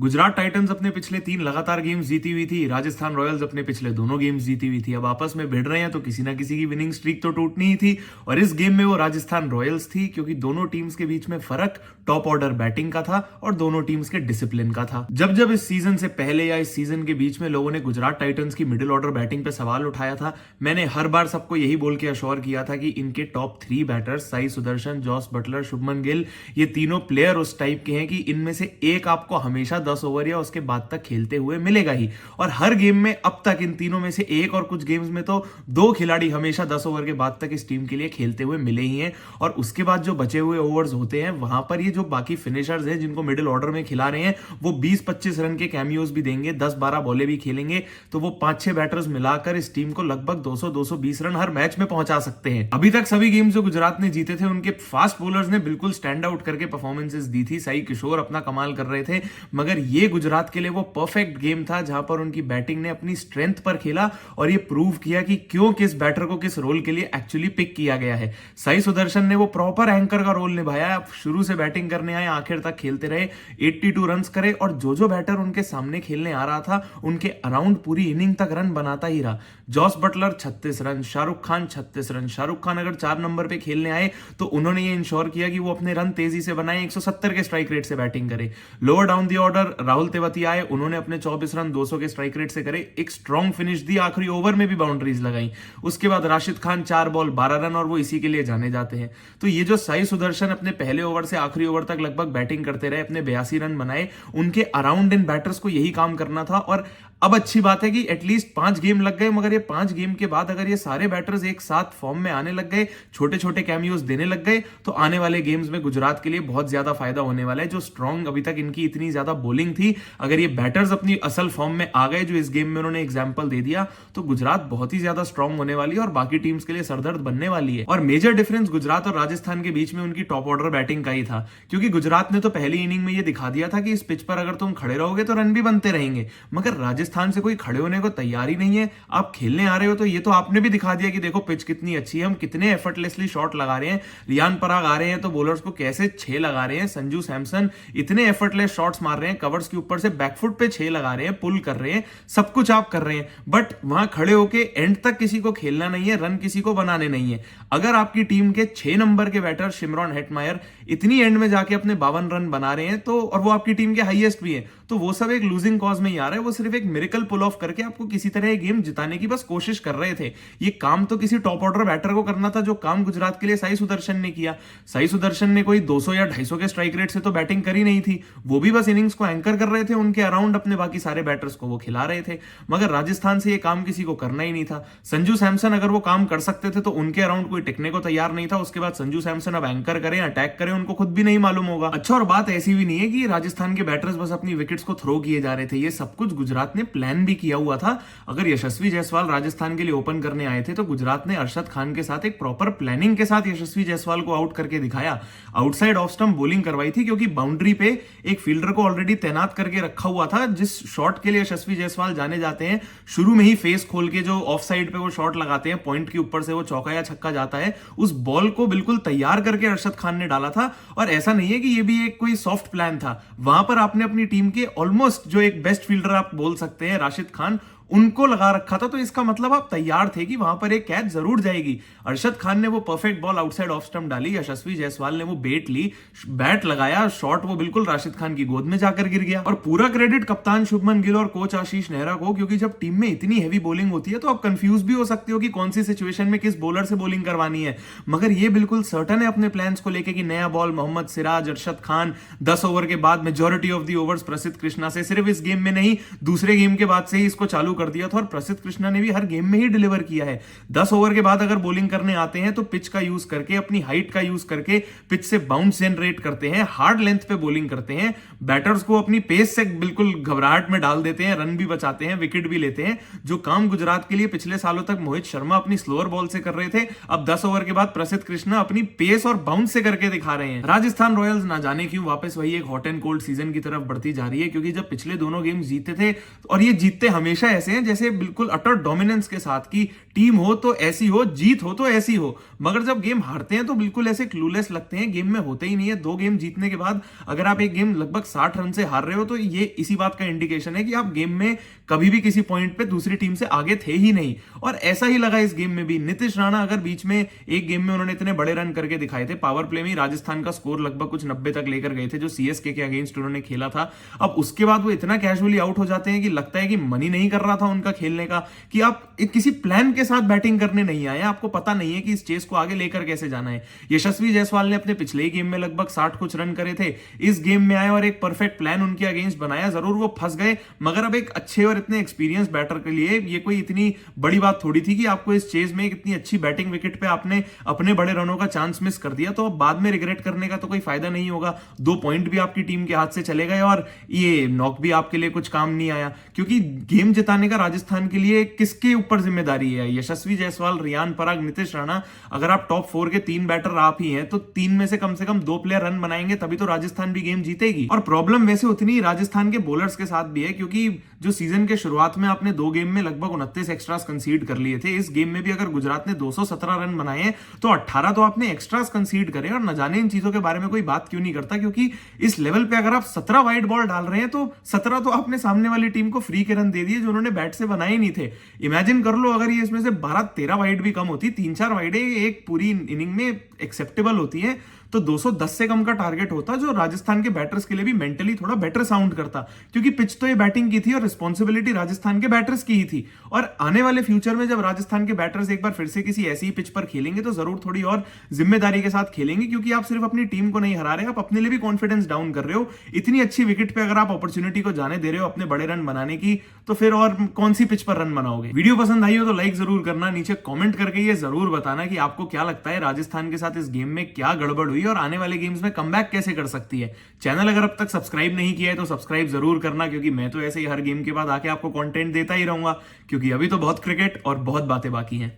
Gujarat Titans अपने पिछले 3 लगातार गेम्स जीती हुई थी। राजस्थान रॉयल्स अपने पिछले दोनों गेम्स जीती हुई थी। अब आपस में भिड़ रहे हैं तो किसी ना किसी की विनिंग स्ट्रीक तो टूटनी ही थी और इस गेम में वो राजस्थान रॉयल्स थी, क्योंकि दोनों टीम्स के बीच में फर्क टॉप ऑर्डर बैटिंग का था और दोनों टीम्स के डिसिप्लिन का था। जब जब इस सीजन से पहले या इस सीजन के बीच में लोगों ने गुजरात टाइटंस की मिडिल ऑर्डर बैटिंग पे सवाल उठाया था, मैंने हर बार सबको यही बोल के अश्योर किया था कि इनके top 3 batters Sai Sudharsan, Jos Buttler, Shubman Gill, ये तीनों प्लेयर उस टाइप के हैं कि इनमें से एक आपको हमेशा 10 ओवर या उसके बाद तक खेलते हुए मिलेगा ही। और हर गेम में अब तक इन तीनों में से एक और कुछ गेम्स में तो 2 खिलाड़ी हमेशा 10 ओवर के बाद तक इस टीम के लिए खेलते हुए मिले ही हैं। और उसके बाद जो बचे हुए ओवर्स होते हैं वहां पर ये जो बाकी फिनिशर्स हैं जिनको मिडिल ऑर्डर में खिला रहे हैं वो 20-25 रन के कैमियोज भी देंगे, 10-12 बॉलें भी खेलेंगे, तो वो 5-6 बैटर्स मिलाकर इस टीम को लगभग 200-220 रन हर मैच में पहुंचा सकते हैं। अभी तक सभी गेम्स जो गुजरात ने जीते थे उनके फास्ट बॉलर्स ने बिल्कुल स्टैंड आउट करके परफॉर्मेंसेस दी थी। साई किशोर अपना कमाल कर रहे थे, मगर ये गुजरात के लिए वो परफेक्ट गेम था जहां पर उनकी बैटिंग ने अपनी स्ट्रेंथ पर खेला और ये प्रूव किया कि क्यों किस बैटर को किस रोल के लिए एक्चुअली पिक किया गया है। साई सुदर्शन ने वो प्रॉपर एंकर का रोल निभाया, शुरू से बैटिंग करने आए, आखिर तक खेलते रहे, 82 रन्स करे और जो बैटर उनके सामने खेलने आ रहा था उनके अराउंड पूरी इनिंग तक रन बनाता ही रहा। Jos Buttler 36 run, Shahrukh Khan 36 run. Shahrukh Khan अगर 4 नंबर पे खेलने आए तो उन्होंने ये इंश्योर किया कि वो अपने रन तेजी से बनाए, 170 के स्ट्राइक रेट से बैटिंग करे। Lower down the order Rahul Tewatia आए, उन्होंने अपने 24 रन 200 के स्ट्राइक रेट से करे, एक स्ट्रॉन्ग फिनिश दी, आखिरी ओवर में भी बाउंड्रीज लगाई। उसके बाद राशिद खान 4 बॉल 12 रन और वो इसी के लिए जाने जाते हैं। तो ये जो साई सुदर्शन अपने पहले ओवर से आखिरी ओवर तक लगभग बैटिंग करते रहे, अपने 82 रन बनाए, उनके अराउंड इन बैटर्स को यही काम करना था। और अब अच्छी बात है कि एटलीस्ट 5 गेम लग गए, मगर ये 5 गेम के बाद अगर ये सारे बैटर्स एक साथ फॉर्म में आने लग गए, छोटे छोटे कैमियोज देने लग गए, तो आने वाले गेम्स में गुजरात के लिए बहुत ज्यादा फायदा होने वाला है। जो स्ट्रॉन्ग अभी तक इनकी इतनी ज्यादा बॉलिंग थी, अगर ये बैटर्स अपनी असल फॉर्म में आ गए जो इस गेम में उन्होंने एग्जाम्पल दे दिया, तो गुजरात बहुत ही ज्यादा स्ट्रॉन्ग होने वाली है और बाकी टीम्स के लिए सरदर्द बनने वाली है। और मेजर डिफरेंस गुजरात और राजस्थान के बीच में उनकी टॉप ऑर्डर बैटिंग का ही था, क्योंकि गुजरात ने तो पहली इनिंग में ये दिखा दिया था कि इस पिच पर अगर तुम खड़े रहोगे तो रन भी बनते रहेंगे, मगर राजस्थान से कोई खड़े होने को तैयार ही नहीं है। आप खेलने आ रहे हो तो ये तो आपने भी दिखा दिया कि देखो पिच कितनी अच्छी है, हम कितने एफर्टलेसली शॉट लगा रहे हैं। रियान पराग आ रहे हैं तो बॉलर्स को कैसे 6 लगा रहे हैं, संजू सैमसन इतने एफर्टलेस शॉट्स मार रहे हैं, कवर्स के ऊपर से बैकफुट पे 6 लगा रहे हैं, पुल कर रहे हैं, सब कुछ आप कर रहे हैं, बट वहां खड़े होके एंड तक किसी को खेलना नहीं है, रन किसी को बनाने नहीं है। अगर आपकी टीम के 6 नंबर के बैटर शिमरॉन हेटमायर इतनी एंड में जाके अपने 52 रन बना रहे हैं, तो और वो आपकी टीम के हाईएस्ट भी है, तो वो सब एक लूजिंग कॉज में ही आ रहा है। वो सिर्फ एक मिरेकल पुल ऑफ करके आपको किसी तरह गेम जिताने की बस कोशिश कर रहे थे। ये काम तो किसी टॉप ऑर्डर बैटर को करना था, जो काम गुजरात के लिए साई सुदर्शन ने किया। साई सुदर्शन ने कोई 200 या 250 के स्ट्राइक रेट से तो बैटिंग करी नहीं थी, वो भी बस इनिंग्स को एंकर कर रहे थे, उनके अराउंड अपने बाकी सारे बैटर्स को वो खिला रहे थे। मगर राजस्थान से ये काम किसी को करना ही नहीं था। संजू सैमसन अगर वो काम कर सकते थे तो उनके अराउंड कोई टिकने को तैयार नहीं था। उसके बाद संजू सैमसन अब एंकर करें, अटैक करें, उनको खुद भी नहीं मालूम होगा। अच्छा, और बात ऐसी भी नहीं है कि राजस्थान के बैटर्स बस अपनी विकेट्स को थ्रो किए जा रहे थे, ये सब कुछ गुजरात ने प्लान भी किया हुआ था। अगर यशस्वी जायसवाल राजस्थान के लिए ओपन करने आए थे तो गुजरात ने अरशद खान के साथ एक प्रॉपर प्लानिंग के साथ यशस्वी जायसवाल को आउट करके दिखाया। आउटसाइड ऑफ स्टंप बॉलिंग करवाई थी, क्योंकि बाउंड्री पे एक फील्डर को ऑलरेडी तैनात करके रखा हुआ था। जिस शॉट के लिए यशस्वी जायसवाल जाने जाते हैं, शुरू में ही फेस खोल के जो ऑफ साइड पे वो शॉट लगाते हैं, पॉइंट के ऊपर से वो चौका या छक्का जाता है, उस बॉल को बिल्कुल तैयार करके अरशद खान ने डाला था। और ऐसा नहीं है कि ये भी एक कोई सॉफ्ट प्लान था, वहां पर आपने अपनी टीम के ऑलमोस्ट जो एक बेस्ट फील्डर आप बोल सकते हैं राशिद खान, उनको लगा रखा था। तो इसका मतलब आप तैयार थे कि वहां पर एक कैच जरूर जाएगी। अरशद खान ने वो perfect ball outside off stump डाली, यशस्वी जायसवाल ने वो बेट ली, बैट लगाया, शॉट वो बिल्कुल राशिद खान की गोद में जाकर गिर गया। और पूरा क्रेडिट कप्तान शुभमन गिल और कोच आशीष नेहरा को, क्योंकि जब टीम में इतनी हैवी बॉलिंग होती है तो आप कंफ्यूज भी हो सकते हो कि कौन सी सिचुएशन में किस बॉलर से बॉलिंग करवानी है। मगर ये बिल्कुल सर्टन है अपने प्लान्स को लेकर कि नया बॉल मोहम्मद सिराज, अरशद खान, 10 ओवर के बाद मेजॉरिटी ऑफ दी ओवर्स प्रसिद्ध कृष्णा से, सिर्फ इस गेम में नहीं दूसरे गेम के बाद से ही इसको चालू कर दिया था और प्रसिद्ध कृष्णा ने भी हर गेम में ही डिलीवर किया है। 10 ओवर के बाद अगर बॉलिंग करने आते हैं तो पिच का यूज करके, अपनी हाइट का यूज करके पिच से बाउंस जनरेट करते हैं, हार्ड लेंथ पे बॉलिंग करते हैं, बैटर्स को अपनी पेस से बिल्कुल घबराहट में डाल देते हैं, रन भी बचाते हैं, विकेट भी लेते हैं। जो काम गुजरात के लिए पिछले सालों तक मोहित शर्मा अपनी स्लोअर बॉल से कर रहे थे, अब 10 ओवर के बाद प्रसिद्ध कृष्णा अपनी पेस और बाउंस से करके दिखा रहे हैं। राजस्थान रॉयल्स ना जाने क्यों वापस वही एक हॉट एंड कोल्ड सीजन की तरफ बढ़ती जा रही है, क्योंकि जब पिछले दोनों गेम जीते थे, और ये जीतते हमेशा ऐसे ऐसे हैं जैसे बिल्कुल अटर डोमिनेंस के साथ की टीम हो तो ऐसी हो, जीत हो तो ऐसी हो, मगर जब गेम हारते हैं तो बिल्कुल ऐसे क्लूलेस लगते हैं, गेम में होते ही नहीं है। 2 गेम जीतने के बाद अगर आप एक गेम लगभग 60 रन से हार रहे हो तो ये इसी बात का इंडिकेशन है कि आप गेम में कभी भी किसी पॉइंट पे दूसरी टीम से आगे थे ही नहीं। और ऐसा ही लगा इस गेम में भी। नीतीश राणा अगर बीच में एक गेम में उन्होंने इतने बड़े रन करके दिखाए थे, पावर प्ले में राजस्थान का स्कोर लगभग कुछ 90 तक लेकर गए थे जो सीएसके के अगेंस्ट उन्होंने खेला था। अब उसके बाद वो इतना कैजुअली आउट हो जाते हैं कि लगता है कि मन ही नहीं कर रहा था उनका खेलने का, कि आप किसी प्लान के साथ बैटिंग करने नहीं आए, आपको पता नहीं है कि इस चेस को आगे लेकर कैसे जाना है। यशस्वी जायसवाल ने अपने पिछले ही गेम में लगभग 60 कुछ रन करे थे, इस गेम में आए और एक परफेक्ट प्लान उनके अगेंस्ट बनाया। जरूर वो फंस गए, मगर अब एक अच्छे और इतने एक्सपीरियंस बैटर के लिए ये कोई इतनी बड़ी बात थोड़ी थी कि आपको इस चेज में इतनी अच्छी बैटिंग विकेट पे आपने अपने बड़े रनों का चांस मिस कर दिया। तो अब बाद में रिग्रेट करने का तो कोई फायदा नहीं होगा। 2 पॉइंट भी आपकी टीम के हाथ से चले गए और ये नॉक भी आपके लिए कुछ काम नहीं आया, क्योंकि गेम जिताने का राजस्थान के लिए किसके ऊपर जिम्मेदारी है? यशस्वी जायसवाल, रियान पराग, नीतीश राणा। अगर आप टॉप 4 के 3 बैटर आप ही हैं तो 3 में से कम 2 प्लेयर रन बनाएंगे तभी तो राजस्थान भी गेम जीतेगी। और प्रॉब्लम वैसे उतनी राजस्थान के बॉलर्स के साथ भी है, क्योंकि जो सीजन के शुरुआत में आपने 2 गेम में लगभग 29 एक्स्ट्रास कंसीड कर लिए थे। इस गेम में भी अगर गुजरात ने 217 रन बनाए तो 18 तो आपने एक्स्ट्रास कंसीड करे। और न जाने इन चीजों के बारे में कोई बात क्यों नहीं करता, क्योंकि इस लेवल पे अगर आप 17 वाइड बॉल डाल रहे हैं तो 17 तो आपने सामने वाली टीम को फ्री के रन दे दिए जो उन्होंने बैट से बनाए नहीं थे। इमेजिन कर लो अगर ये इसमें से 12-13 वाइड भी कम होती, 3-4 वाइडें एक पूरी इनिंग में एक्सेप्टेबल होती है, तो 210 से कम का टारगेट होता, जो राजस्थान के बैटर्स के लिए भी मेंटली थोड़ा बेटर साउंड करता, क्योंकि पिच तो ये बैटिंग की थी और रिस्पॉन्सिबिलिटी राजस्थान के बैटर्स की ही थी। और आने वाले फ्यूचर में जब राजस्थान के बैटर्स एक बार फिर से किसी ऐसी ही पिच पर खेलेंगे तो जरूर थोड़ी और जिम्मेदारी के साथ खेलेंगे, क्योंकि आप सिर्फ अपनी टीम को नहीं हरा रहे, आप अपने लिए भी कॉन्फिडेंस डाउन कर रहे हो। इतनी अच्छी विकेट पे अगर आप अपॉर्चुनिटी को जाने दे रहे हो अपने बड़े रन बनाने की, तो फिर और कौन सी पिच पर रन बनाओगे? वीडियो पसंद आई हो तो लाइक जरूर करना, नीचे कमेंट करके ये जरूर बताना कि आपको क्या लगता है राजस्थान के साथ इस गेम में क्या गड़बड़ हुई और आने वाले गेम्स में कमबैक कैसे कर सकती है। चैनल अगर अब तक सब्सक्राइब नहीं किया है तो सब्सक्राइब जरूर करना, क्योंकि मैं तो ऐसे ही हर गेम के बाद आके आपको कंटेंट देता ही रहूंगा, क्योंकि अभी तो बहुत क्रिकेट और बहुत बातें बाकी हैं।